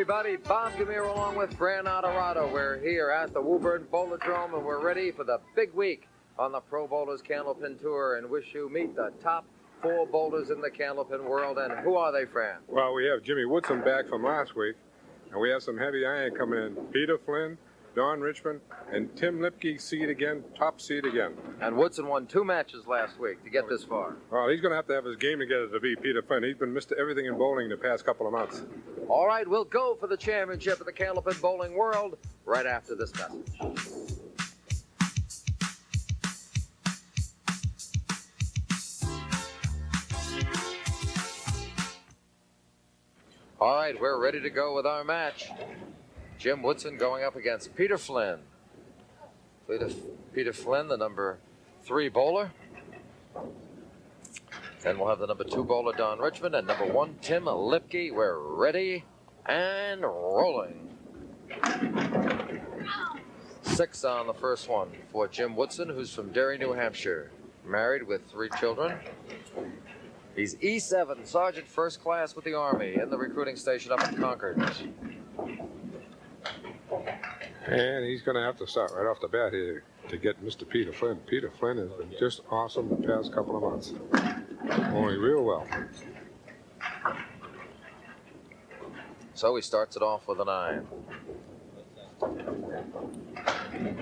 everybody. Bob Gamere along with Fran Onorato. We're here at the Woburn Bowlerdrome, and we're ready for the big week on the Pro Bowlers Candlepin Tour, and wish you meet the top 4 bowlers in the Candlepin world. And who are they, Fran? Well, we have Jimmy Woodsum back from last week, and we have some heavy iron coming in. Peter Flynn, Don Richmond, and Tim Lipke seed again, top seed again. And Woodson won 2 matches last week to get this far. Well, he's going to have his game together to beat Peter Flynn. He's been Mr. Everything in bowling the past couple of months. All right, we'll go for the championship of the Candlepin Bowling World right after this message. All right, we're ready to go with our match. Jim Woodson going up against Peter Flynn. Peter Flynn, the number 3 bowler. Then we'll have the number 2 bowler, Don Richmond, and number 1, Tim Lipke. We're ready and rolling. 6 on the first one for Jim Woodson, who's from Derry, New Hampshire. Married with 3 children. He's E7, Sergeant First Class with the Army in the recruiting station up in Concord. And he's going to have to start right off the bat here to get Mr. Peter Flynn. Peter Flynn has been just awesome the past couple of months. Bowling real well. So he starts it off with a 9.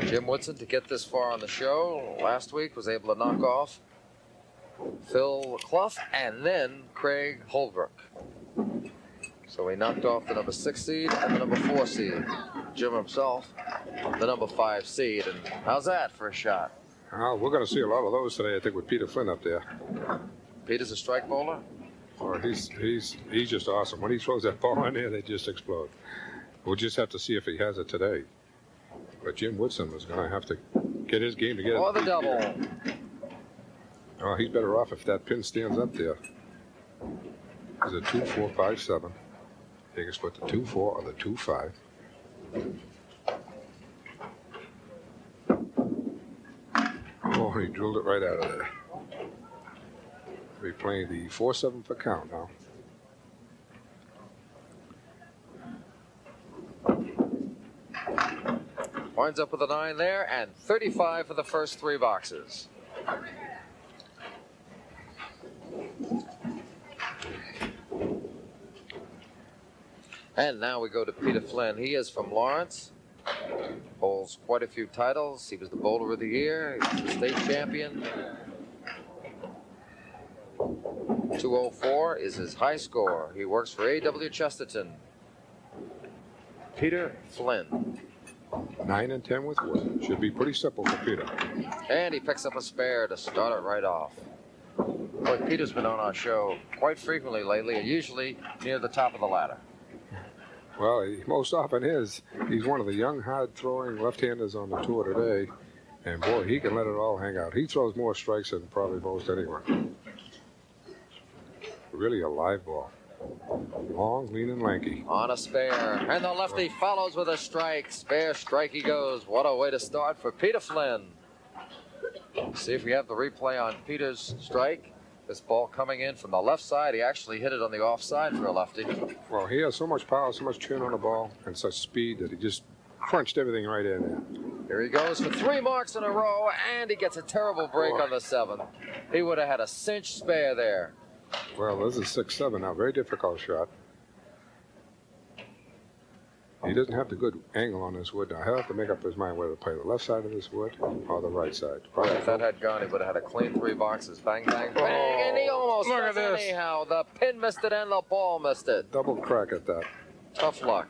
Jim Woodson, to get this far on the show, last week was able to knock off Phil Clough and then Craig Holbrook. So he knocked off the number 6 seed and the number 4 seed. Jim himself, the number 5 seed. And how's that for a shot? Well, we're going to see a lot of those today, I think, with Peter Flynn up there. Peter's a strike bowler? Oh, he's just awesome. When he throws that ball in there, they just explode. We'll just have to see if he has it today. But Jim Woodson is going to have to get his game together. Or the double. Oh, he's better off if that pin stands up there. There's a 2-4-5-7. He can split the 2-4 or the 2-5. Oh, he drilled it right out of there. We're playing the 4-7 for count now. Winds up with a 9 there, and 35 for the first 3 boxes. And now we go to Peter Flynn. He is from Lawrence. Bowls quite a few titles. He was the bowler of the year. He's the state champion. 204 is his high score. He works for A.W. Chesterton. Peter Flynn. 9 and 10 with Wood. Should be pretty simple for Peter. And he picks up a spare to start it right off. Boy, Peter's been on our show quite frequently lately, and usually near the top of the ladder. Well, he most often is. He's one of the young, hard-throwing left-handers on the tour today. And, boy, he can let it all hang out. He throws more strikes than probably most anyone. Really a live ball. Long, lean, and lanky. On a spare. And the lefty follows with a strike. Spare strike he goes. What a way to start for Peter Flynn. See if we have the replay on Peter's strike. This ball coming in from the left side. He actually hit it on the offside for a lefty. Well, he has so much power, so much chin on the ball, and such speed that he just crunched everything right in there. Here he goes for 3 marks in a row, and he gets a terrible break on the 7th. He would have had a cinch spare there. Well, this is 6-7 now. Very difficult shot. He doesn't have the good angle on this wood now. He'll have to make up his mind whether to play the left side of this wood or the right side. Well, if that had gone, he would have had a clean 3 boxes. Bang, bang, bang, and he almost look at does this. anyhow. The pin missed it and the ball missed it. Double crack at that. Tough luck.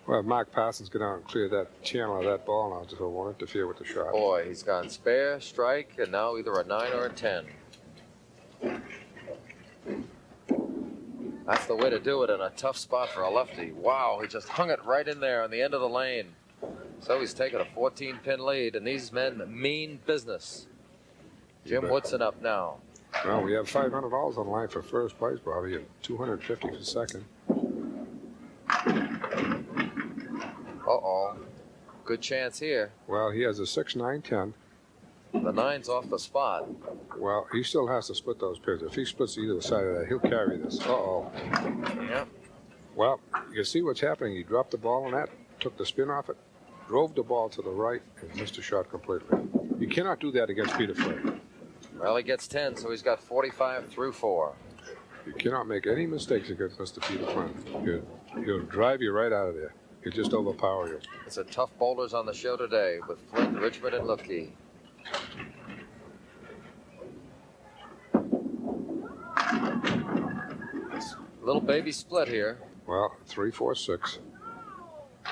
Well, Mark Parsons get out and clear that channel of that ball now, so it won't interfere with the shot. Boy, he's gone spare, strike, and now either a 9 or a 10. That's the way to do it in a tough spot for a lefty. Wow, he just hung it right in there on the end of the lane. So he's taken a 14-pin lead, and these men mean business. Jim Woodson up now. Well, we have $500 on the line for first place, Bobby, and $250 for second. Uh-oh. Good chance here. Well, he has a 6, 9, 10. The 9's off the spot. Well, he still has to split those pins. If he splits either side of that, he'll carry this. Uh-oh. Yep. Well, You see what's happening? He dropped the ball on that, took the spin off it, drove the ball to the right, and missed the shot completely. You cannot do that against Peter Flynn. Well, he gets 10, so he's got 45 through 4. You cannot make any mistakes against Mr. Peter Flynn. He'll drive you right out of there. He'll just overpower you. It's a tough bowlers on the show today with Flynn, Richmond, and Lipke. Little baby split here. Well, 3-4-6.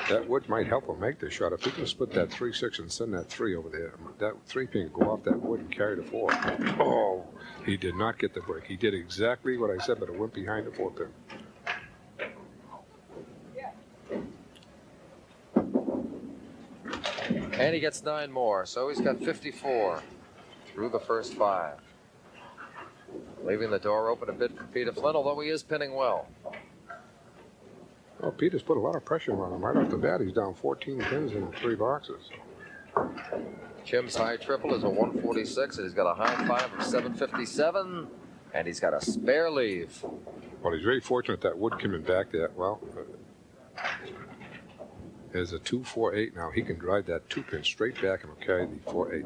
That wood might help him make the shot. If he can split that 3-6 and send that 3 over there, that 3 pin go off that wood and carry the 4. Oh, he did not get the break. He did exactly what I said, but it went behind the 4 pin. And he gets 9 more, so he's got 54 through the first 5. Leaving the door open a bit for Peter Flynn, although he is pinning well. Oh, Peter's put a lot of pressure on him. Right off the bat, he's down 14 pins in 3 boxes. Jim's high triple is a 146, and he's got a high 5 of 757, and he's got a spare leave. Well, he's very fortunate that wood came in back there. Well, there's a 2-4-8 now. He can drive that 2 pin straight back and will carry the 4-8.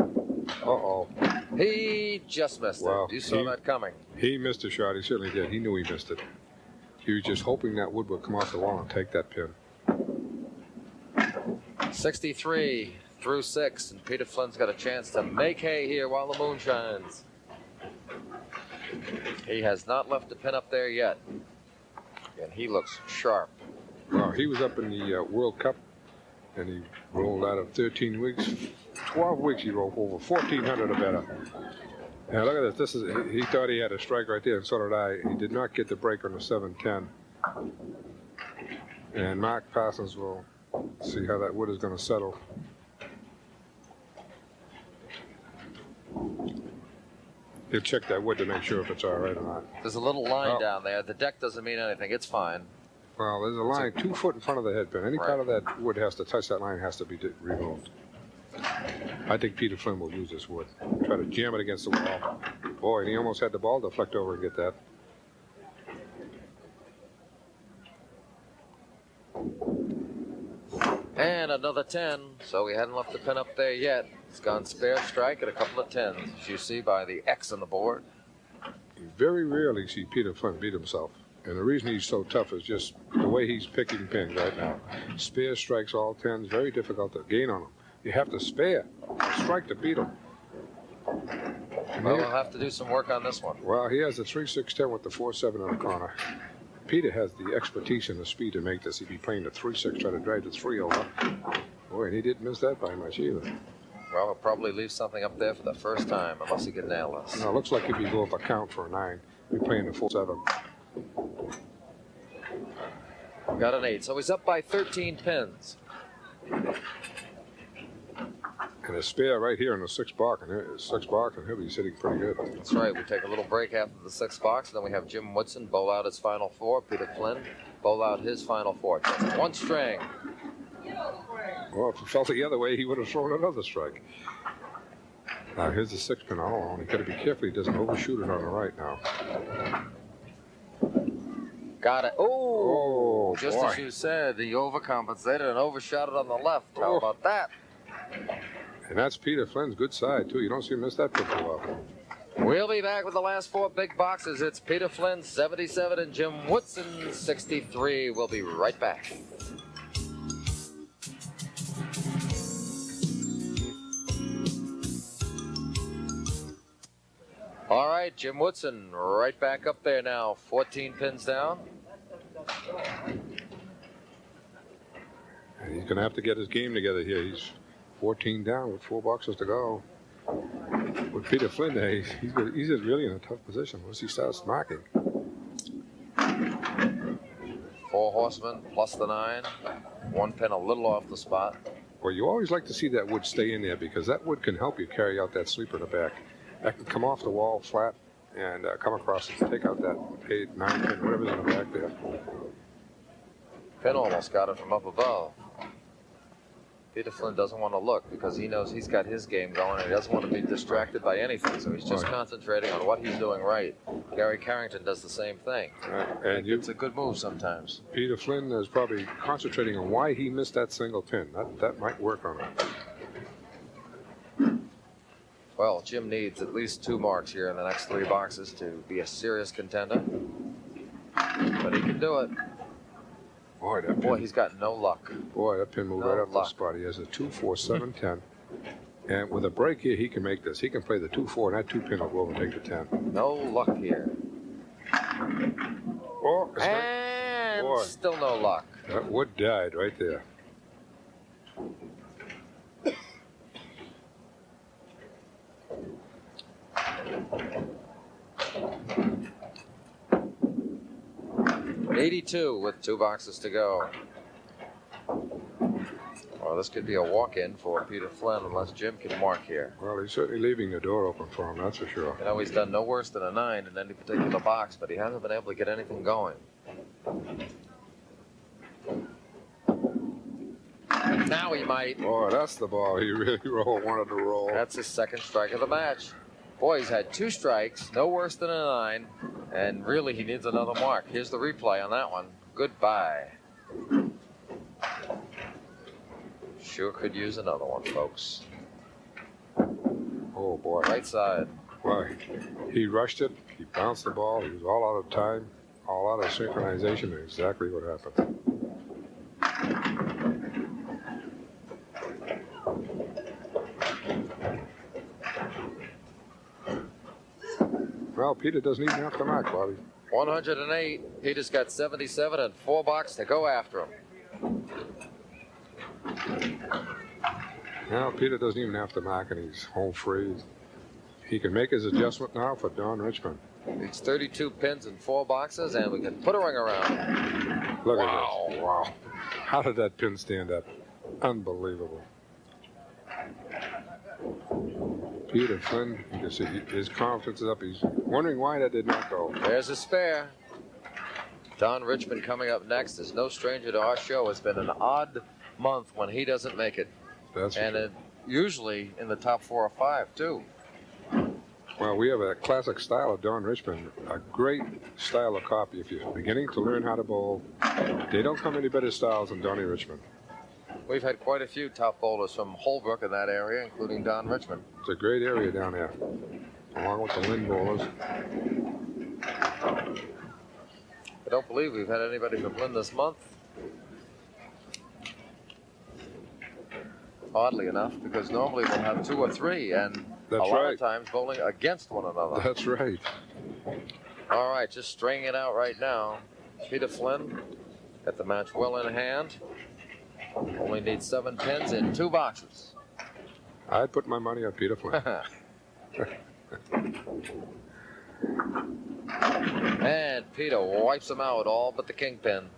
Uh-oh. He just missed it. You saw that coming. He missed a shot. He certainly did. He knew he missed it. He was just hoping that wood would come off the wall and take that pin. 63 through 6, and Peter Flynn's got a chance to make hay here while the moon shines. He has not left a pin up there yet, and he looks sharp. Well, he was up in the World Cup, and he rolled out of 13 weeks. 12 weeks he rolled over 1,400 or better. Now look at this. He thought he had a strike right there, and so did I. He did not get the break on the 7-10. And Mark Parsons will see how that wood is going to settle. He'll check that wood to make sure if it's all right or not. There's a little line down there. The deck doesn't mean anything. It's fine. Well, there's a line 2 foot in front of the head pin. Any part of that wood has to touch that line has to be removed. I think Peter Flynn will use this wood. Try to jam it against the wall. Boy, and he almost had the ball deflect over and get that. And another 10, so he hadn't left the pin up there yet. It's gone spare strike at a couple of 10s, as you see by the X on the board. You very rarely see Peter Flynn beat himself. And the reason he's so tough is just the way he's picking pins right now. Spare strikes, all 10s, very difficult to gain on him. You have to spare, strike to beat him. Well, we'll have to do some work on this one. Well, he has the 3-6-10 with the 4-7 in the corner. Peter has the expertise and the speed to make this. He'd be playing the 3-6, trying to drive the 3 over. Boy, and he didn't miss that by much either. Well, he'll probably leave something up there for the first time, unless he can nail this. No, it looks like he'd be going for a count for a 9. He'd be playing the 4-7. Got an 8, so he's up by 13 pins. And a spare right here in the 6 box, and he'll be sitting pretty good. That's right. We take a little break after the 6th box, and then we have Jim Woodson bowl out his final 4. Peter Flynn bowl out his final 4. Just 1 string. Well, if he felt the other way, he would have thrown another strike. Now, here's the 6 pin all alone. He's got to be careful he doesn't overshoot it on the right now. Got it. Oh, just boy. as you said, he overcompensated and overshot it on the left. How about that? And that's Peter Flynn's good side, too. You don't see him miss that pitch well. We'll be back with the last 4 big boxes. It's Peter Flynn, 77, and Jim Woodson, 63. We'll be right back. All right, Jim Woodson right back up there now, 14 pins down. And he's going to have to get his game together here. He's 14 down with 4 boxes to go. With Peter Flynn, he's really in a tough position once he starts marking. 4 horsemen plus the 9. 1 pin a little off the spot. Well, you always like to see that wood stay in there because that wood can help you carry out that sleeper in the back. That can come off the wall flat and come across and take out that 8, 9 pin, whatever's in the back there. Pin almost got it from up above. Peter Flynn doesn't want to look because he knows he's got his game going and he doesn't want to be distracted by anything. So he's just concentrating on what he's doing right. Gary Carrington does the same thing. And it's a good move sometimes. Peter Flynn is probably concentrating on why he missed that single pin. That might work on him. Well, Jim needs at least 2 marks here in the next 3 boxes to be a serious contender. But he can do it. Boy, he's got no luck. Boy, that pin moved right up the spot. He has a 2, 4, 7, 10. And with a break here, he can make this. He can play the 2, 4, and that 2 pin will go over and take the 10. No luck here. Oh, and still no luck. That wood died right there. $82 with 2 boxes to go. Well, this could be a walk-in for Peter Flynn unless Jim can mark here. Well, he's certainly leaving the door open for him, that's for sure. You know, he's done no worse than a 9 in any particular box, but he hasn't been able to get anything going. Now he might. Boy, that's the ball he really wanted to roll. That's his 2nd strike of the match. Boy, he's had 2 strikes, no worse than a 9, and really he needs another mark. Here's the replay on that one. Goodbye. Sure could use another one, folks. Oh, boy. Right side. Boy, he rushed it. He bounced the ball. He was all out of time, all out of synchronization, and exactly what happened. Well, Peter doesn't even have to mark, Bobby. 108. Peter's got 77 and 4 boxes to go after him. Now, Peter doesn't even have to mark, and he's home free. He can make his adjustment now for Don Richmond. It's 32 pins and 4 boxes, and we can put a ring around it. Look at this. Wow. How did that pin stand up? Unbelievable. Peter Flynn, you can see his confidence is up. He's wondering why that did not go. There's a spare. Don Richmond coming up next is no stranger to our show. It's been an odd month when he doesn't make it. That's and it usually in the top 4 or 5, too. Well, we have a classic style of Don Richmond, a great style of copy. If you're beginning to learn how to bowl, they don't come any better styles than Donnie Richmond. We've had quite a few top bowlers from Holbrook in that area, including Don Richmond. It's a great area down there, along with the Lynn bowlers. I don't believe we've had anybody from Lynn this month. Oddly enough, because normally we'll have 2 or 3, and a lot of times bowling against one another. That's right. All right, just stringing it out right now. Peter Flynn got the match well in hand. Only needs 7 pins in 2 boxes. I'd put my money on Peter Flynn. And Peter wipes him out, all but the kingpin.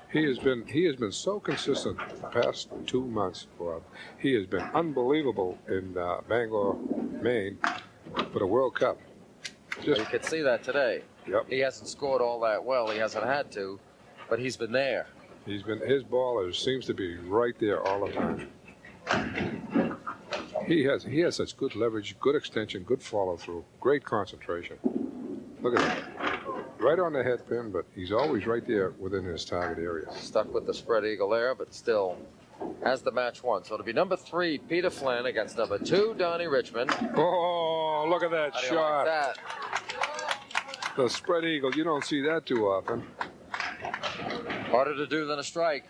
He has been so consistent the past 2 months, Bob. He has been unbelievable in Bangor, Maine, for the World Cup. You could see that today. Yep. He hasn't scored all that well. He hasn't had to, but he's been there. His ball seems to be right there all the time. He has such good leverage, good extension, good follow through, great concentration. Look at that. Right on the head pin, but he's always right there within his target area. Stuck with the spread eagle there, but still has the match won. So it'll be number 3, Peter Flynn, against number 2, Donnie Richmond. Oh, look at that How do you shot. like that? The spread eagle, you don't see that too often. Harder to do than a strike.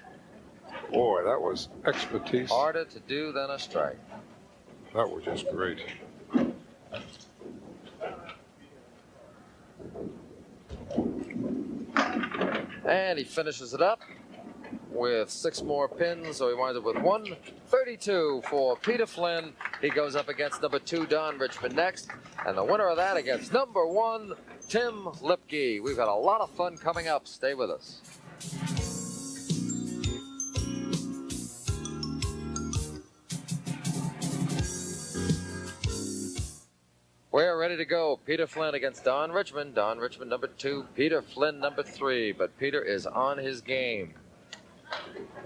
Boy, that was expertise. Harder to do than a strike. That was just great. And he finishes it up with 6 more pins, so he winds up with 132 for Peter Flynn. He goes up against number 2, Don Richmond, next, and the winner of that against number 1, Tim Lipke. We've got a lot of fun coming up. Stay with us. We're ready to go. Peter Flynn against Don Richmond. Don Richmond, number 2. Peter Flynn, number 3. But Peter is on his game.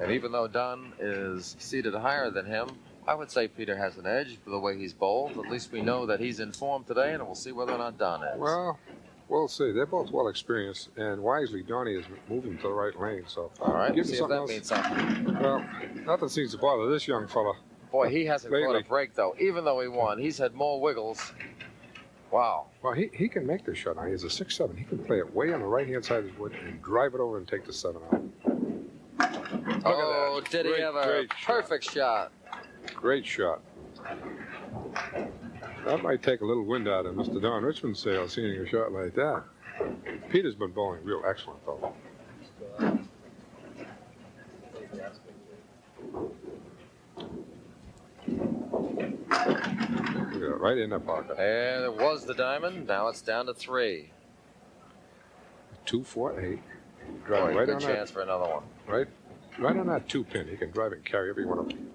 And even though Don is seated higher than him, I would say Peter has an edge for the way he's bowled. At least we know that he's in form today, and we'll see whether or not Don is. Well, we'll see. They're both well experienced, and wisely, Donnie is moving to the right lane. So, all right, give see him if that else. means something. Well, nothing seems to bother this young fella. Boy, he hasn't Lately. caught a break, though. Even though he won, he's had more wiggles. Wow. Well, he can make this shot now. He has a 6-7. He can play it way on the right-hand side of his wood and drive it over and take the 7 out. Oh, did he ever? Great Perfect shot. Great shot. That might take a little wind out of Mr. Don Richmond's sail, seeing a shot like that. Peter's been bowling real excellent, though. Yeah, right in the pocket. And it was the diamond. Now it's down to 3. 2, 4, 8. Boy, Drive right good on chance for another one. that. Right on that 2-pin. He can drive it and carry every one of them.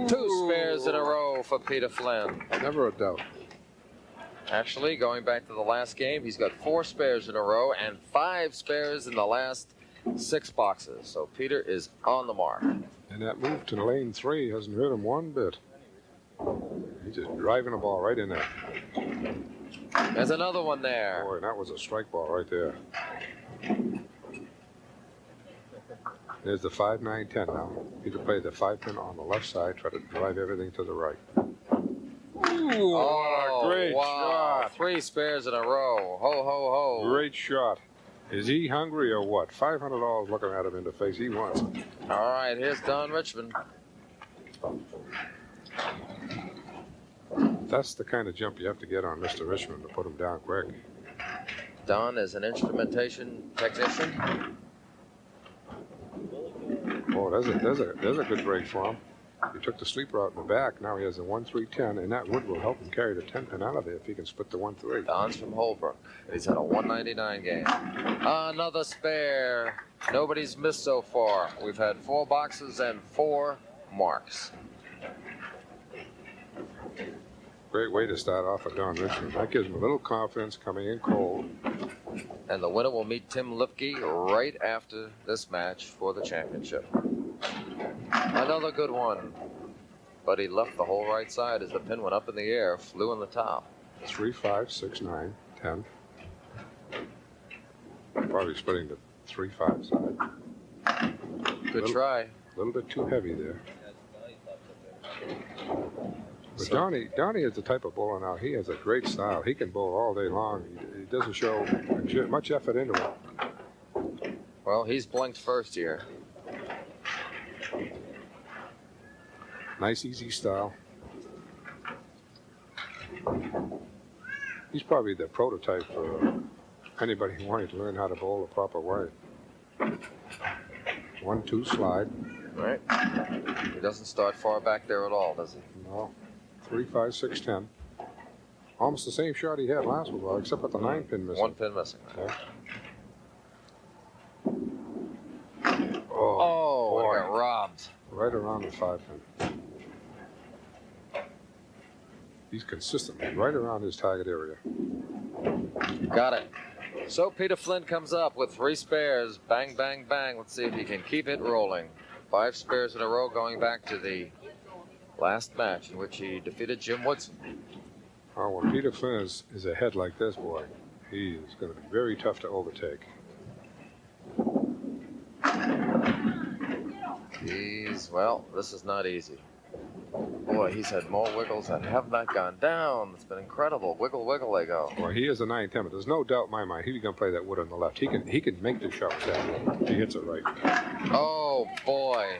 2 spares in a row for Peter Flynn. Never a doubt. Actually, going back to the last game, he's got 4 spares in a row and 5 spares in the last 6 boxes. So Peter is on the mark. And that move to lane 3 hasn't hurt him one bit. He's just driving the ball right in there. There's another one there. Boy, that was a strike ball right there. There's the 5, 9, 10 now. Peter played the 5-pin on the left side, try to drive everything to the right. Ooh, what a great shot. 3 spares in a row. Ho, ho, ho. Great shot. Is he hungry or what? $500 looking at him in the face. He wants it. All right, here's Don Richmond. That's the kind of jump you have to get on Mr. Richmond to put him down quick. Don is an instrumentation technician. Oh, there's a good break for him. He took the sleeper out in the back. Now he has a 1-3-10, and that wood will help him carry the 10-pin out of there if he can split the 1-3. Don's from Holbrook. He's had a 199 game. Another spare. Nobody's missed so far. We've had 4 boxes and 4 marks. Great way to start off with Don Richmond. That gives him a little confidence coming in cold. And the winner will meet Tim Lipke right after this match for the championship. Another good one. But he left the whole right side as the pin went up in the air, flew in the top. 3, 5, 6, 9, 10. Probably splitting the 3, 5 side. Good try. A little bit too heavy there. But Donnie is the type of bowler now. He has a great style. He can bowl all day long. He doesn't show much effort into it. Well, he's blinked first here. Nice, easy style. He's probably the prototype for anybody wanting to learn how to bowl the proper way. 1-2 slide. Right. He doesn't start far back there at all, does he? No. 3, 5, 6, 10. Almost the same shot he had last week, except with the 9-pin missing. 1 pin missing. Yeah. Oh, boy. and got robbed. Right around the 5-pin. He's consistently right around his target area. Got it. So Peter Flynn comes up with 3 spares. Bang, bang, bang. Let's see if he can keep it rolling. 5 spares in a row going back to the last match in which he defeated Jim Woodsum. Oh, when Peter Flynn is ahead like this, boy, he is going to be very tough to overtake. Well, this is not easy. Boy, he's had more wiggles that have not gone down. It's been incredible. Wiggle, wiggle, they go. Well, he is a 9-10, but there's no doubt in my mind he's going to play that wood on the left. He can make the shot with that. He hits it right. Oh, boy.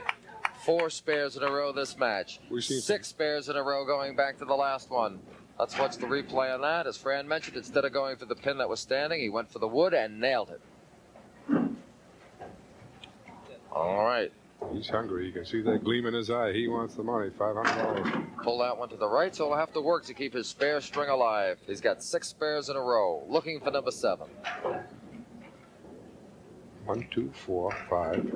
4 spares in a row this match. 6 spares in a row going back to the last one. Let's watch the replay on that. As Fran mentioned, instead of going for the pin that was standing, he went for the wood and nailed it. All right. He's hungry. You can see that gleam in his eye. He wants the money, $500. Pull that one to the right, so he'll have to work to keep his spare string alive. He's got 6 spares in a row, looking for number 7. 1, 2, 4, 5,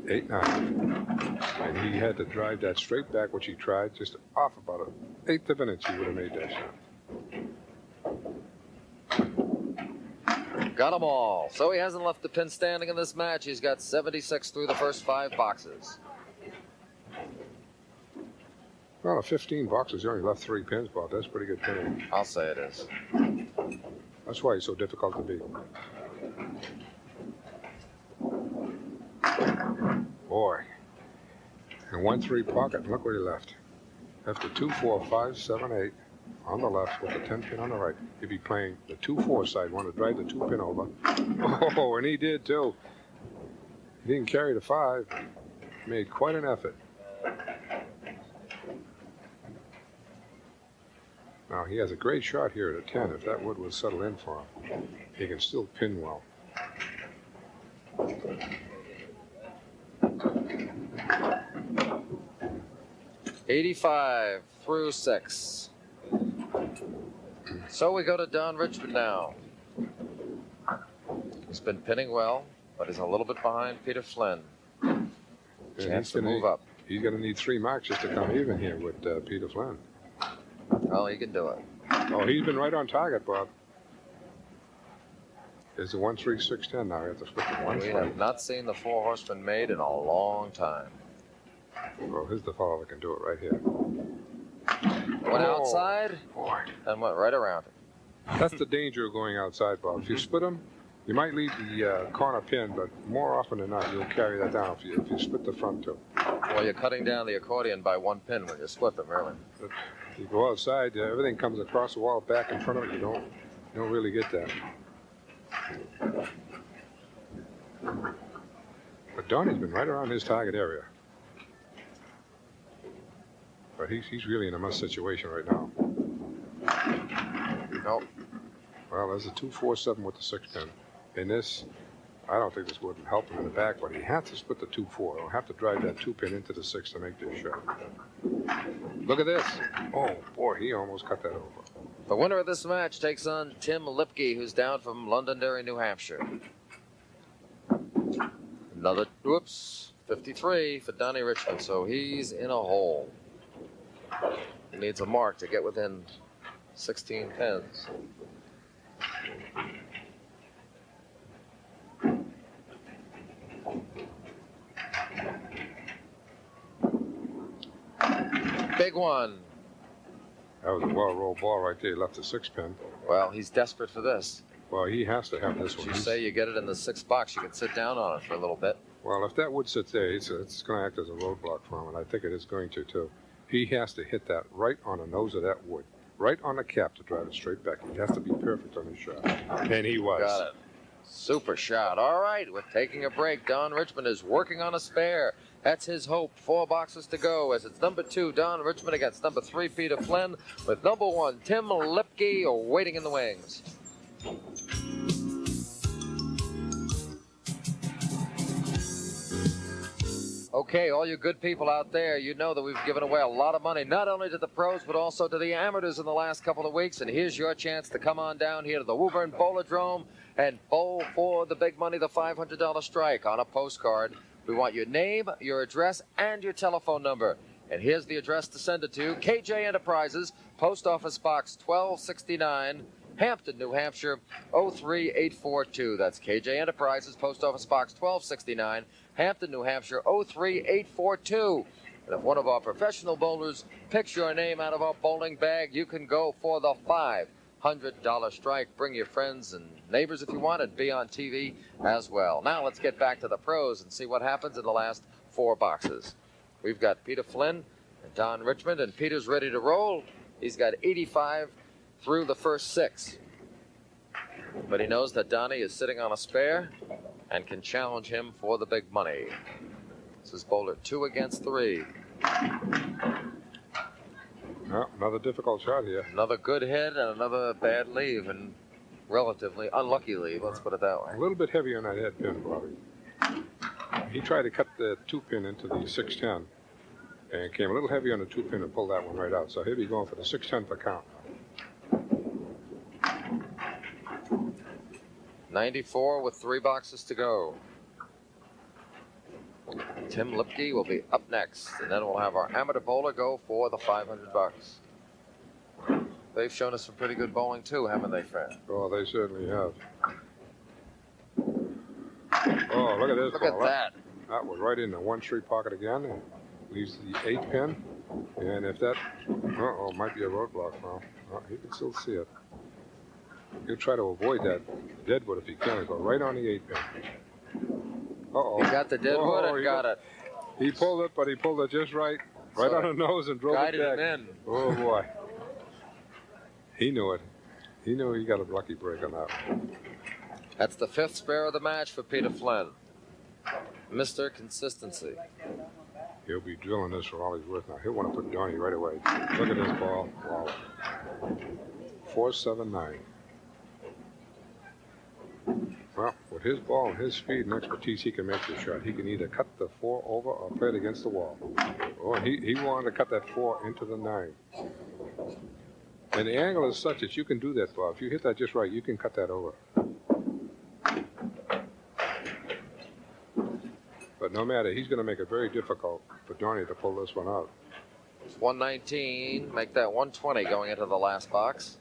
8, 9. And he had to drive that straight back, which he tried, just off about an 1/8 of an inch. He would have made that shot. Got them all. So he hasn't left the pin standing in this match. He's got 76 through the first 5 boxes. Well, 15 boxes, he only left 3 pins, Bob. That's pretty good pinning. I'll say it is. That's why he's so difficult to beat. Boy. And 1-3 pocket. Look what he left. After 2, 4, 5, 7, 8 on the left with the 10 pin on the right. He'd be playing the 2-4 side. Want to drive the 2 pin over. Oh, and he did too. He didn't carry the 5. Made quite an effort. Now he has a great shot here at a 10. If that wood would settle in for him, he can still pin well. $85 through 6. So we go to Don Richmond now. He's been pinning well, but he's a little bit behind Peter Flynn. Chance to move up. He's going to need 3 marks just to come even here with Peter Flynn. Well, he can do it. Oh, he's been right on target, Bob. It's a 1-3-6-10 now. You have to flip it 1. We have not seen the 4 horsemen made in a long time. Well, here's the fellow that can do it right here. Went outside Boy. and went right around it. That's the danger of going outside, Bob. If you split them, you might leave the corner pin, but more often than not, you'll carry that down if you split the front too. Well, you're cutting down the accordion by 1 pin when you split them, really. But if you go outside, everything comes across the wall, back in front of it. You don't really get that. But Donnie's been right around his target area. But he's really in a must situation right now. Nope. Well, there's a 2-4-7 with the 6 pin. In this, I don't think this wouldn't help him in the back, but he has to split the 2-4. He'll have to drive that 2 pin into the 6 to make this shot. Look at this. Oh, boy, he almost cut that over. The winner of this match takes on Tim Lipke, who's down from Londonderry, New Hampshire. Another, 53 for Donnie Richmond, so he's in a hole. He needs a mark to get within 16 pins. Big one. That was a well-rolled ball right there. He left the 6 pin. Well, he's desperate for this. Well, he has to have this one. You say you get it in the 6th box, you can sit down on it for a little bit. Well, if that wood sits there, it's going to act as a roadblock for him, and I think it is going to, too. He has to hit that right on the nose of that wood, right on the cap to drive it straight back. He has to be perfect on his shot. And he was. Got it. Super shot. All right, we're taking a break. Don Richmond is working on a spare. That's his hope. 4 boxes to go as it's number 2, Don Richmond against number 3, Peter Flynn, with number 1, Tim Lipke, waiting in the wings. Okay, all you good people out there, you know that we've given away a lot of money, not only to the pros, but also to the amateurs in the last couple of weeks. And here's your chance to come on down here to the Woburn Bowlerdrome and bowl for the big money, the $500 strike on a postcard. We want your name, your address, and your telephone number. And here's the address to send it to: KJ Enterprises, Post Office Box 1269, Hampton, New Hampshire, 03842. That's KJ Enterprises, Post Office Box 1269, Hampton, New Hampshire, 03842. And if one of our professional bowlers picks your name out of our bowling bag, you can go for the $500 strike. Bring your friends and neighbors if you want, and be on TV as well. Now let's get back to the pros and see what happens in the last 4 boxes. We've got Peter Flynn and Don Richmond, and Peter's ready to roll. He's got 85 through the first 6. But he knows that Donnie is sitting on a spare and can challenge him for the big money. This is bowler 2 against 3. Well, another difficult shot here. Another good hit and another bad leave, and relatively unlucky leave, let's put it that way. A little bit heavy on that head pin, Bobby. He tried to cut the 2 pin into the 610 and came a little heavy on the 2 pin and pulled that one right out. So he'll be going for the 610 for count. 94 with 3 boxes to go. Tim Lipke will be up next, and then we'll have our amateur bowler go for the $500. They've shown us some pretty good bowling too, haven't they, Fran? Oh, they certainly have. Oh, look at this Look ball. at that. That was right in the 1-3 pocket again. And leaves the 8 pin. And if that, might be a roadblock now. He can still see it. He'll try to avoid that deadwood if he can and go right on the 8 pin. He got the deadwood and got it. He pulled it, but he pulled it just right. Right on the nose and drove it Guided back. him in. Oh, boy. He knew it. He knew he got a lucky break on that one. That's the 5th spare of the match for Peter Flynn. Mr. Consistency. He'll be drilling this for all he's worth now. He'll want to put Donnie right away. Look at this ball. Wow. 4-7-9. Well, with his ball and his speed and expertise, he can make the shot. He can either cut the 4 over or play it against the wall. Oh, and he wanted to cut that 4 into the 9. And the angle is such that you can do that ball. If you hit that just right, you can cut that over. But no matter, he's going to make it very difficult for Donnie to pull this one out. It's 119. Make that 120 going into the last box.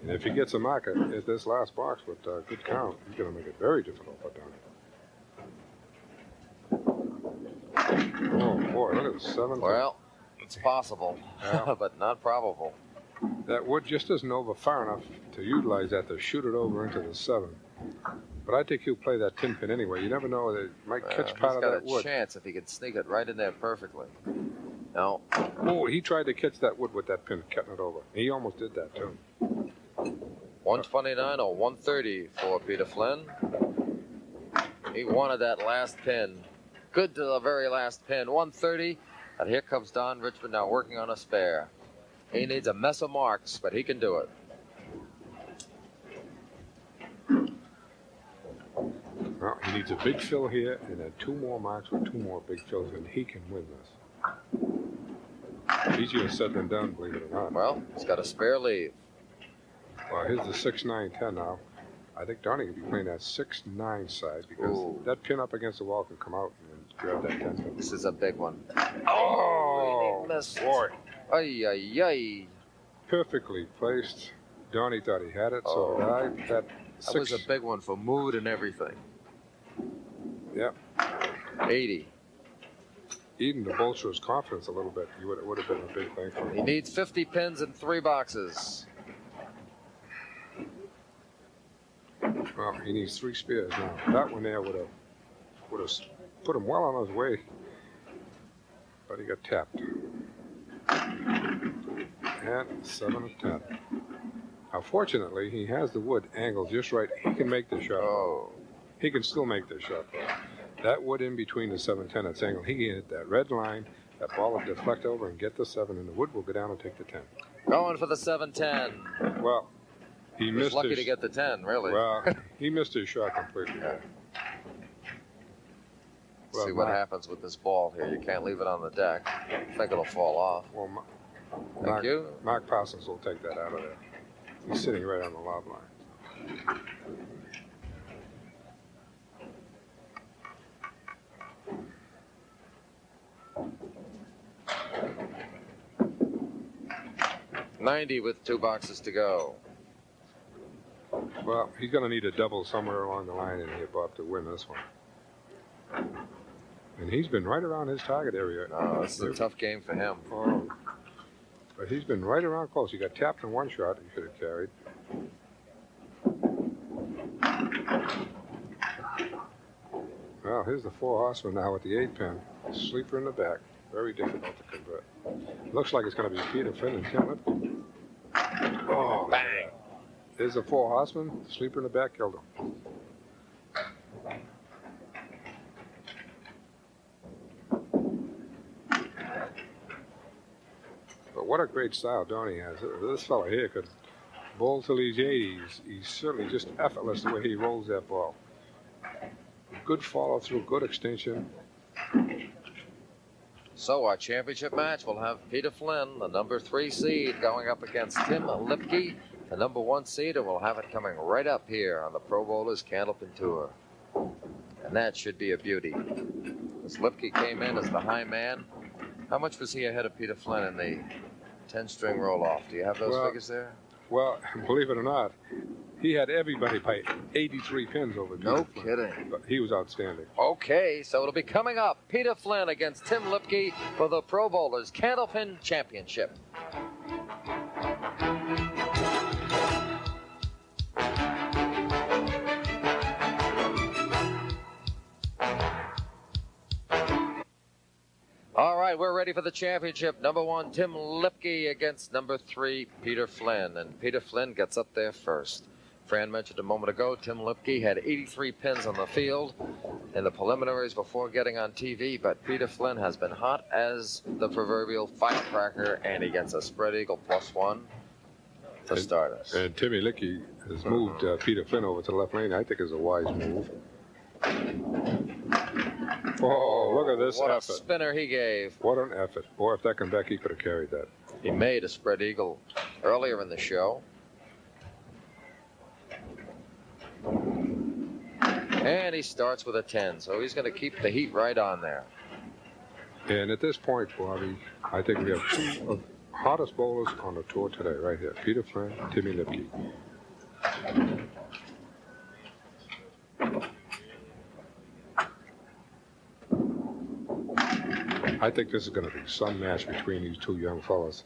And if he gets a mark at this last box with a good count, he's going to make it very difficult for Donnie. Oh, boy, look at the 7. Well, it's possible, Yeah. but not probable. That wood just isn't over far enough to utilize that to shoot it over into the 7. But I think he'll play that 10 pin anyway. You never know. They might catch part of that He's wood. got a chance if he can sneak it right in there perfectly. No. Oh, he tried to catch that wood with that pin, cutting it over. He almost did that, too. 129 or 130 for Peter Flynn. He wanted that last pin. Good to the very last pin. 130. And here comes Don Richmond now working on a spare. He needs a mess of marks, but he can do it. Well, he needs a big fill here and then 2 more marks with 2 more big fills, and he can win this. Easier said than done, believe it or not. Well, he's got a spare leave. Well, here's the 6-9-10 now. I think Donnie could be playing that 6-9 side because that pin up against the wall can come out and grab that 10 pin. This is a big one. Oh, he missed. boy. Ay, ay, ay. Perfectly placed. Donnie thought he had it, so did I. That was a big one for mood and everything. Yep. 80. Even to bolster his confidence a little bit, it would have been a big thing for him. He needs 50 pins in 3 boxes. Well, he needs 3 spares now. That one there would have put him well on his way, but he got tapped. And 7 of 10. Now, fortunately, he has the wood angled just right. He can make the shot. Oh. He can still make the shot. That wood in between the 7-10, it's angled. He can hit that red line. That ball will deflect over and get the 7, and the wood will go down and take the 10. Going for the 7-10. Well, he was missed lucky to get the 10, really. Well, he missed his shot completely. Yeah. Well, See what happens with this ball here. You can't leave it on the deck. I think it'll fall off. Well, Thank you. Mark Parsons will take that out of there. He's sitting right on the lob line. $90 with 2 boxes to go. Well, he's going to need a double somewhere along the line in here, Bob, to win this one. And he's been right around his target area. Oh, this is a tough game for him. Oh. But he's been right around close. He got tapped in one shot he should have carried. Well, here's the 4 horsemen now with the 8 pin. Sleeper in the back. Very difficult to convert. Looks like it's going to be Peter Flynn and Tim Lipke. Oh, bang. There's the 4 horsemen. Sleeper in the back killed him. But what a great style Donnie has. This fella here could bowl till he's 80. He's certainly just effortless the way he rolls that ball. Good follow through, good extension. So our championship match will have Peter Flynn, the number 3 seed, going up against Tim Lipke, the number 1 seed, and we'll have it coming right up here on the Pro Bowlers Candlepin Tour. And that should be a beauty. As Lipke came in as the high man, how much was he ahead of Peter Flynn in the 10-string roll-off? Do you have those figures there? Well, believe it or not, He had everybody by 83 pins over Peter No Flynn. kidding. But he was outstanding. Okay, so it'll be coming up. Peter Flynn against Tim Lipke for the Pro Bowlers Candlepin Championship. All right, we're ready for the championship. Number 1, Tim Lipke against number 3, Peter Flynn. And Peter Flynn gets up there first. Fran mentioned a moment ago, Tim Lipke had 83 pins on the field in the preliminaries before getting on TV, but Peter Flynn has been hot as the proverbial firecracker, and he gets a spread eagle +1 to start us. And Timmy Lipke has moved Peter Flynn over to the left lane. I think is a wise move. Oh, look at this what effort. a spinner he gave. What an effort. Boy, if that come back, he could have carried that. He made a spread eagle earlier in the show. And he starts with a 10, so he's going to keep the heat right on there. And at this point, Bobby, I think we have 2 of the hottest bowlers on the tour today, right here. Peter Flynn, Timmy Lipke. I think this is going to be some match between these 2 young fellas.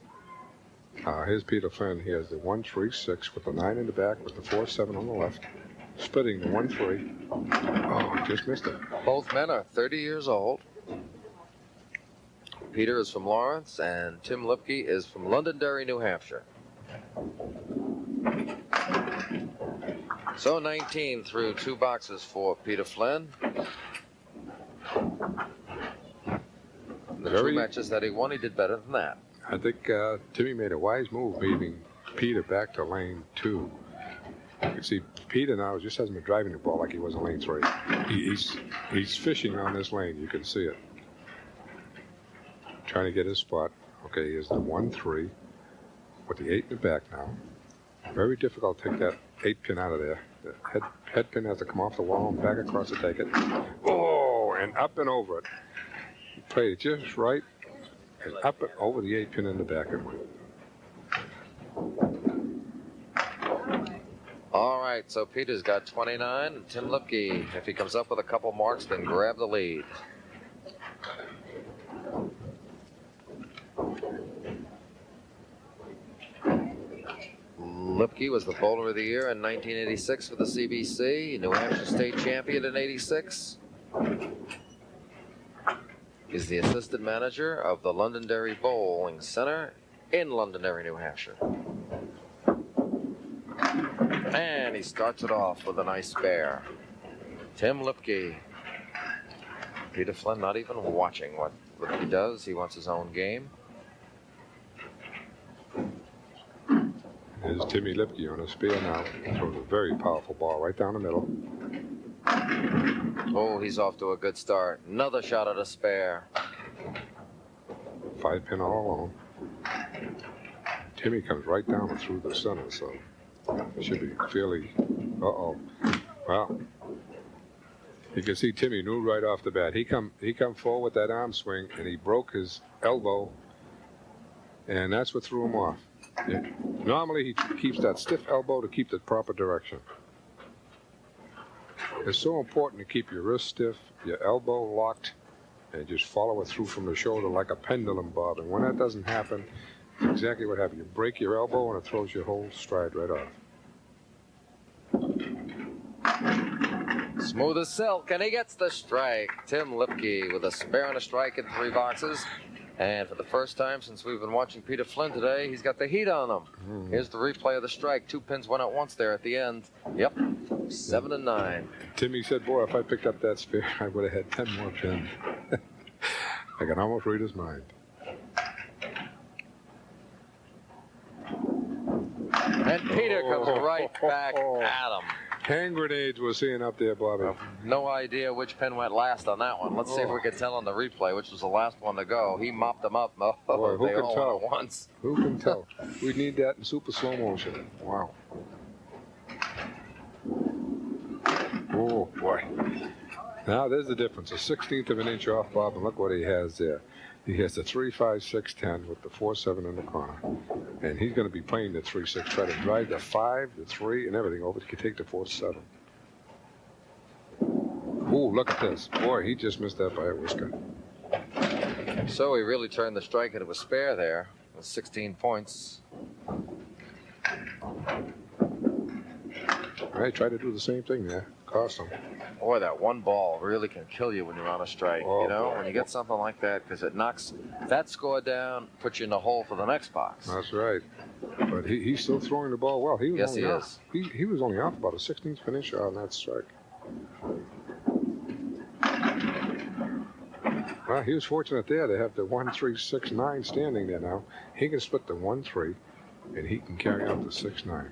Here's Peter Flynn. He has the 1-3-6 with the 9 in the back with the 4-7 on the left. Splitting the 1-3. Oh, he just missed it. Both men are 30 years old. Peter is from Lawrence, and Tim Lipke is from Londonderry, New Hampshire. So 19 through 2 boxes for Peter Flynn. The 2 matches that he won, he did better than that. I think Timmy made a wise move, moving Peter back to lane 2. You can see Peter now just hasn't been driving the ball like he was in lane 3. He's fishing on this lane. You can see it. Trying to get his spot. Okay, here's the 1-3 with the 8 in the back now. Very difficult to take that 8 pin out of there. The head pin has to come off the wall and back across to take it. Oh, and up and over it. He played it just right and up and over the 8 pin in the back it went. All right, so Peter's got 29, and Tim Lipke, if he comes up with a couple marks, then grab the lead. Lipke was the bowler of the year in 1986 for the CBC, New Hampshire state champion in 86. He's the assistant manager of the Londonderry Bowling Center in Londonderry, New Hampshire. And he starts it off with a nice spare. Tim Lipke. Peter Flynn not even watching what he does. He wants his own game. There's Timmy Lipke on a spear now. Throws a very powerful ball right down the middle. Oh, he's off to a good start. Another shot at a spare. 5 pin all alone. Timmy comes right down and through the center, so it should be fairly. Uh-oh. Well, you can see Timmy knew right off the bat. He come forward with that arm swing, and he broke his elbow, and that's what threw him off. Normally, he keeps that stiff elbow to keep the proper direction. It's so important to keep your wrist stiff, your elbow locked, and just follow it through from the shoulder like a pendulum bob. And when that doesn't happen, it's exactly what happens. You break your elbow, and it throws your whole stride right off. Smooth as silk, and he gets the strike. Tim Lipke with a spare and a strike in 3 boxes. And for the first time since we've been watching Peter Flynn today, he's got the heat on him. Here's the replay of the strike. 2 pins went out once there at the end. Yep, 7 and 9. Timmy said, boy, if I picked up that spare, I would have had 10 more pins. I can almost read his mind. And Peter comes right back at him. Hand grenades we're seeing up there, Bobby. No idea which pin went last on that one. Let's see if we can tell on the replay which was the last one to go. He mopped them up. Oh, boy, who they can all tell? went at once. Who can tell? We need that in super slow motion. Wow. Oh, boy. Now, there's the difference. A 16th of an inch off, Bob, and look what he has there. He has the 3, 5, 6, 10 with the 4, 7 in the corner. And he's going to be playing the 3-6, try to drive the 5, the 3, and everything over to take the 4-7. Ooh, look at this. Boy, he just missed that by a whisker. So he really turned the strike into a spare there with 16 points. All right, try to do the same thing there. Cost him. Boy, that one ball really can kill you when you're on a strike. Oh, you know, boy. when you get something like that, because it knocks that score down, puts you in the hole for the next box. That's right. But he's still throwing the ball well. He was Yes, only he off. He was only off about a 16th finish on that strike. Well, he was fortunate there to have the 1-3-6-9 standing there now. He can split the 1-3, and he can carry out the 6-9.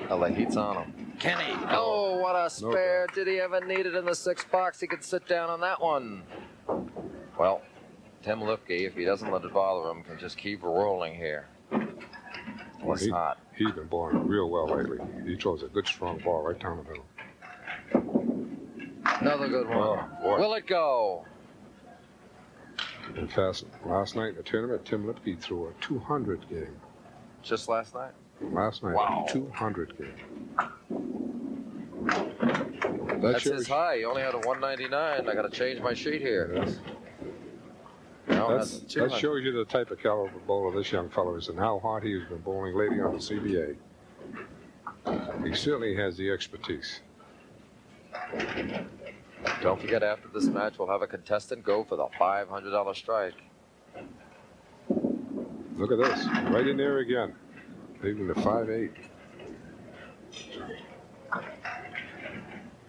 The heat's on him. Can he? Oh, what a spare. Did he ever need it in the 6th box? He could sit down on that one. Well, Tim Lipke, if he doesn't let it bother him, can just keep rolling here. He's hot. He's been bowling real well lately. He throws a good, strong ball right down the middle. Another good one. Oh, boy. Will it go? In fact, last night in the tournament, Tim Lipke threw a 200 game. Just last night? Last night, Wow. a 200 game. That's his high. He only had a 199. I got to change my sheet here. Yes. No, That shows you the type of caliber bowler this young fellow is and how hard he has been bowling lately on the CBA. He certainly has the expertise. Don't forget, after this match, we'll have a contestant go for the $500 strike. Look at this. Right in there again. Leaving the 5-8.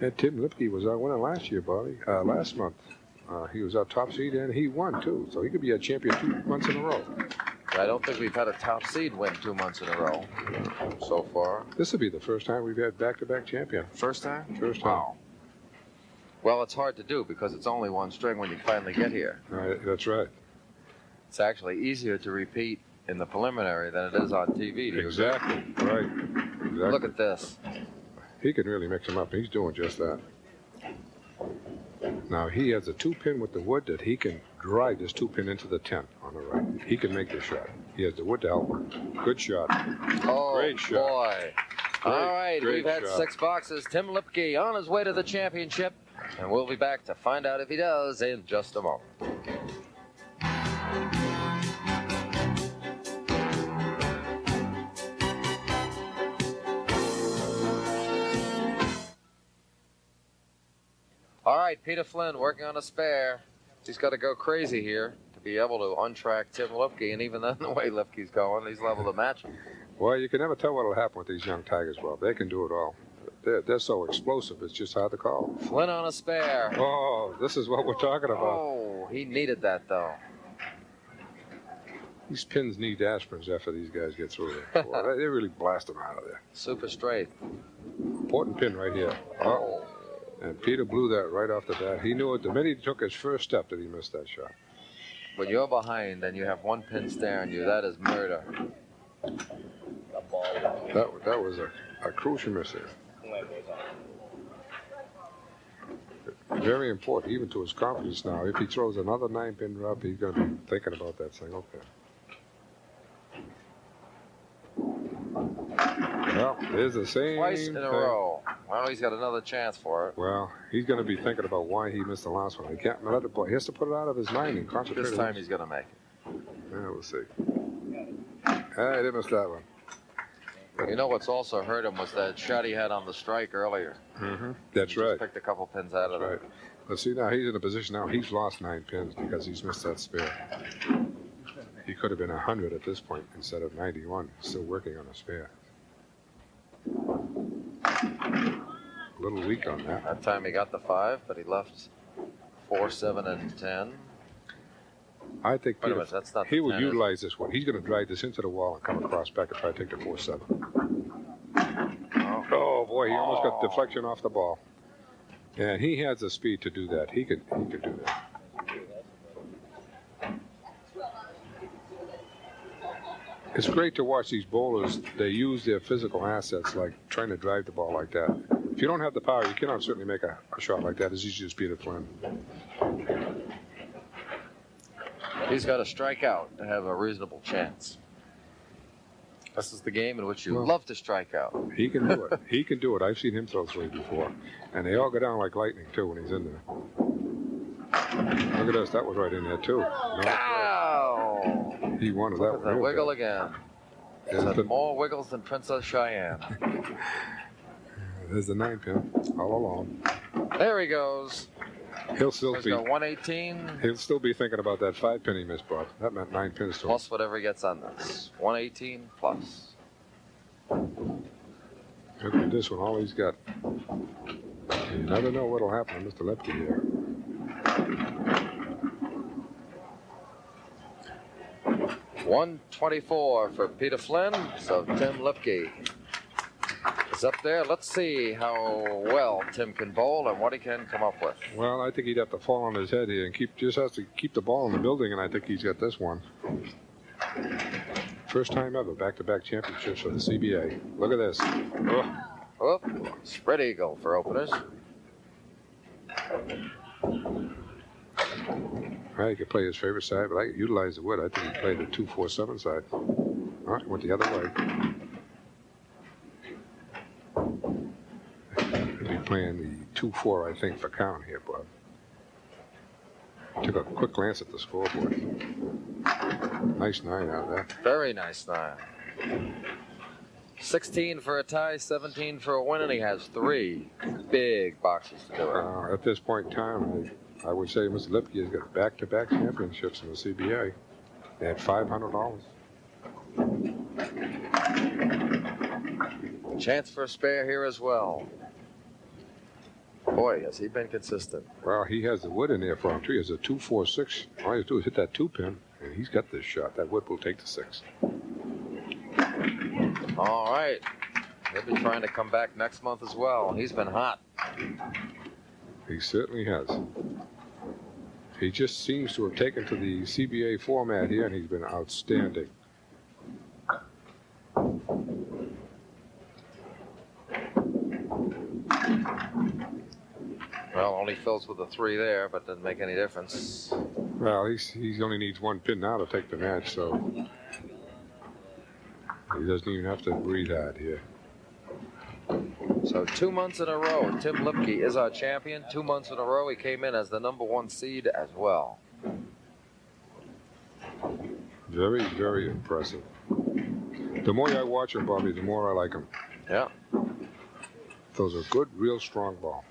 And Tim Lipke was our winner last year, Bobby. Last month. He was our top seed, and he won, too. So he could be a champion 2 months in a row. I don't think we've had a top seed win 2 months in a row so far. This will be the first time we've had back-to-back champion. First time? First time. Wow. Well, it's hard to do because it's only one string when you finally get here. That's right. It's actually easier to repeat in the preliminary than it is on TV. Exactly. Right. Exactly. Look at this. He can really mix them up. He's doing just that. Now, he has a 2-pin with the wood that he can drive this 2-pin into the 10 on the right. He can make the shot. He has the wood to help him. Good shot. Oh, Great shot. boy. All right, great we've had shot. 6 boxes. Tim Lipke on his way to the championship. And we'll be back to find out if he does in just a moment. All right, Peter Flynn working on a spare. He's got to go crazy here to be able to untrack Tim Lipke, and even then, the way Lipke's going, he's level to match him. Well, you can never tell what will happen with these young Tigers, Bob. They can do it all. They're so explosive, it's just hard to call. Flynn on a spare. Oh, this is what we're talking about. Oh, he needed that, though. These pins need aspirins after these guys get through there. Boy, they really blast them out of there. Super straight. Important pin right here. Oh. And Peter blew that right off the bat. He knew it the minute he took his first step that he missed that shot. When you're behind and you have one pin staring you, that is murder. That was a crucial miss there. Very important, even to his confidence now. If he throws another 9-pin drop, he's going to be thinking about that single pin. Well, there's the same Twice in a thing. row. Well, he's got another chance for it. Well, he's going to be thinking about why he missed the last one. He can't let it play. He has to put it out of his mind and concentrate. This time he's going to make it. Yeah, we'll see. I didn't miss that one. You know what's also hurt him was that shot he had on the strike earlier. Mm-hmm. That's He right. just picked a couple pins out of That's it. right. But see, now he's in a position now. He's lost 9 pins because he's missed that spare. He could have been 100 at this point instead of 91. Still working on a spare. A little weak on that. That time he got the 5, but he left 4, 7, and 10. I think Wait a Peter, minute, that's not he the would 10, is it? utilize this one. He's going to drive this into the wall and come across back and try to take the 4-7. Oh boy, he almost got deflection off the ball. And he has the speed to do that. He could do that. It's great to watch these bowlers. They use their physical assets, like trying to drive the ball like that. If you don't have the power, you cannot certainly make a shot like that as easy as Peter Flynn. He's got to strike out to have a reasonable chance. This is the game in which you Well, love to strike out. He can do it. He can do it. I've seen him throw 3 before. And they all go down like lightning, too, when he's in there. Look at this. That was right in there, too. No, Ow! he wanted Look that at one. the wiggle again. There's There's the, more wiggles than Princess Cheyenne. there's the 9-pin all along. There he goes. He'll still He's be. got 118 He'll still be thinking about that 5-pin he missed, Bob. That meant 9 pins to him. plus whatever he gets on this. 118 plus. Look at this one. All he's got. You never know what'll happen to Mr. Lipke here. $124 for Peter Flynn. So Tim Lipke is up there. Let's see how well Tim can bowl and what he can come up with. Well, I think he'd have to fall on his head here and just has to keep the ball in the building, and I think he's got this one. First time ever, back-to-back championships for the CBA. Look at this. Whoop. Spread eagle for openers. Well, he could play his favorite side, but I utilize the wood. I think he played the 2-4-7 side. All right, went the other way. He'll be playing the 2-4, I think, for count here, Bob. Took a quick glance at the scoreboard. Nice 9 out of that. Very nice 9. 16 for a tie, 17 for a win, and he has 3 big boxes to do it. At this point in time, I would say Mr. Lipke has got back-to-back championships in the CBA at $500. Chance for a spare here as well. Boy, has he been consistent. Well, he has the wood in there for him, too. He has a 2-4-6. All he has to do is hit that 2-pin, and he's got this shot. That wood will take the 6. All right. He'll be trying to come back next month as well. He's been hot. He certainly has. He just seems to have taken to the CBA format here, and he's been outstanding. Well, only fills with a 3 there, but doesn't make any difference. Well, he only needs 1 pin now to take the match, so he doesn't even have to breathe out here. So 2 months in a row, Tim Lipke is our champion. 2 months in a row, he came in as the #1 seed as well. Very, very impressive. The more I watch him, Bobby, the more I like him. Yeah. Throws a good, real strong ball.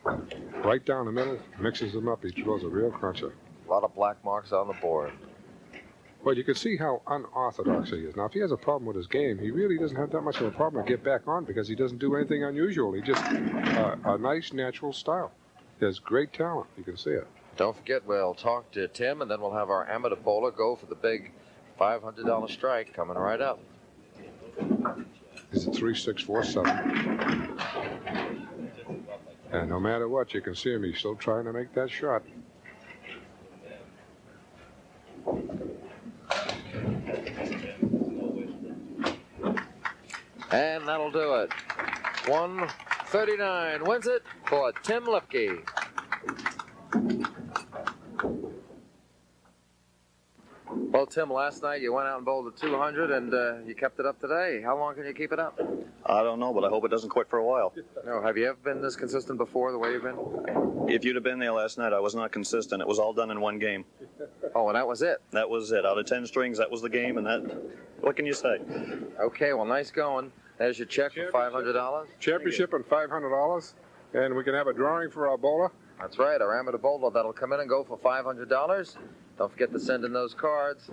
Right down the middle, mixes them up. He throws a real cruncher. A lot of black marks on the board. Well, you can see how unorthodox he is. Now, if he has a problem with his game, he really doesn't have that much of a problem to get back on because he doesn't do anything unusual. He just, a nice, natural style. He has great talent. You can see it. Don't forget, we'll talk to Tim, and then we'll have our amateur bowler go for the big $500 strike coming right up. He's a 3-6-4-7. And no matter what, you can see him. He's still trying to make that shot. And that'll do it. 139 wins it for Tim Lipke. Well, Tim, last night you went out and bowled a 200, and you kept it up today. How long can you keep it up? I don't know, but I hope it doesn't quit for a while. No, have you ever been this consistent before, the way you've been? If you'd have been there last night, I was not consistent. It was all done in one game. Oh, and that was it? That was it. Out of 10 strings, that was the game, and that, what can you say? Okay, well, nice going. There's your check for $500. Championship and $500. And we can have a drawing for our bowler. That's right, our amateur bowler that'll come in and go for $500. Don't forget to send in those cards.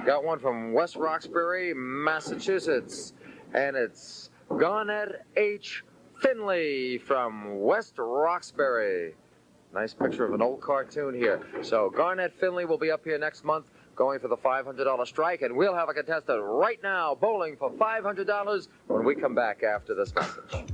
Got one from West Roxbury, Massachusetts, and it's Garnett H. Finley from West Roxbury. Nice picture of an old cartoon here. So Garnett Finley will be up here next month going for the $500 strike, and we'll have a contestant right now bowling for $500 when we come back after this message.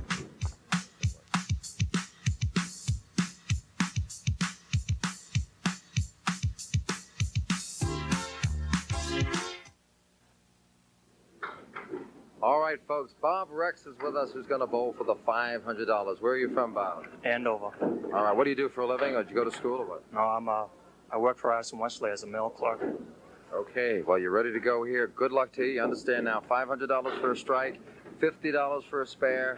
All right, folks, Bob Rex is with us, who's going to bowl for the $500. Where are you from, Bob? Andover. All right, what do you do for a living, or did you go to school, or what? No, I work for Addison Wesley as a mail clerk. Okay, well, you're ready to go here. Good luck to you. You understand now, $500 for a strike, $50 for a spare,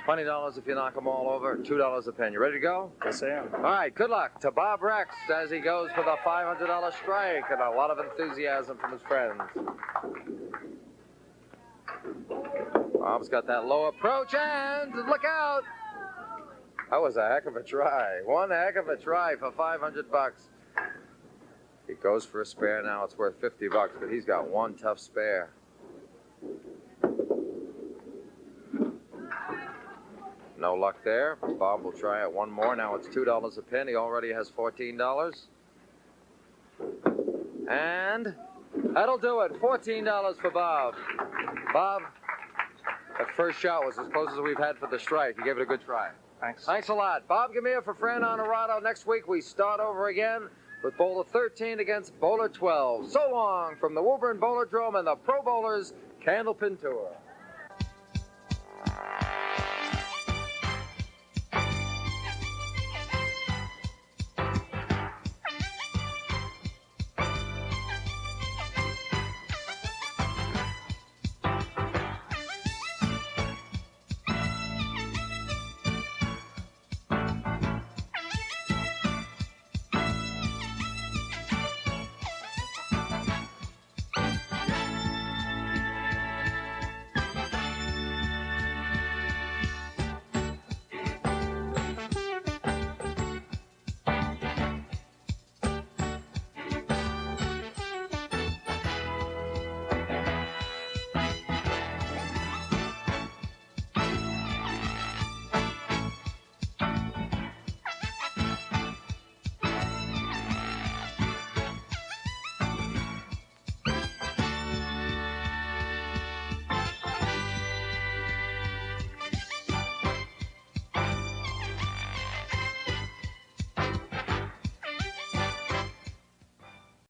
$20 if you knock them all over, $2 a pen. You ready to go? Yes, I am. All right, good luck to Bob Rex as he goes for the $500 strike, and a lot of enthusiasm from his friends. Bob's got that low approach, and look out! That was a heck of a try. One heck of a try for $500. He goes for a spare now. It's worth $50, but he's got one tough spare. No luck there. Bob will try it one more. Now it's $2 a pin. He already has $14. And that'll do it. $14 for Bob. Bob, that first shot was as close as we've had for the strike. You gave it a good try. Thanks. Thanks a lot. Bob Gamere for Fran Onorato. Next week we start over again with bowler 13 against bowler 12. So long from the Woburn Bowlerdrome and the Pro Bowlers Candlepin Tour.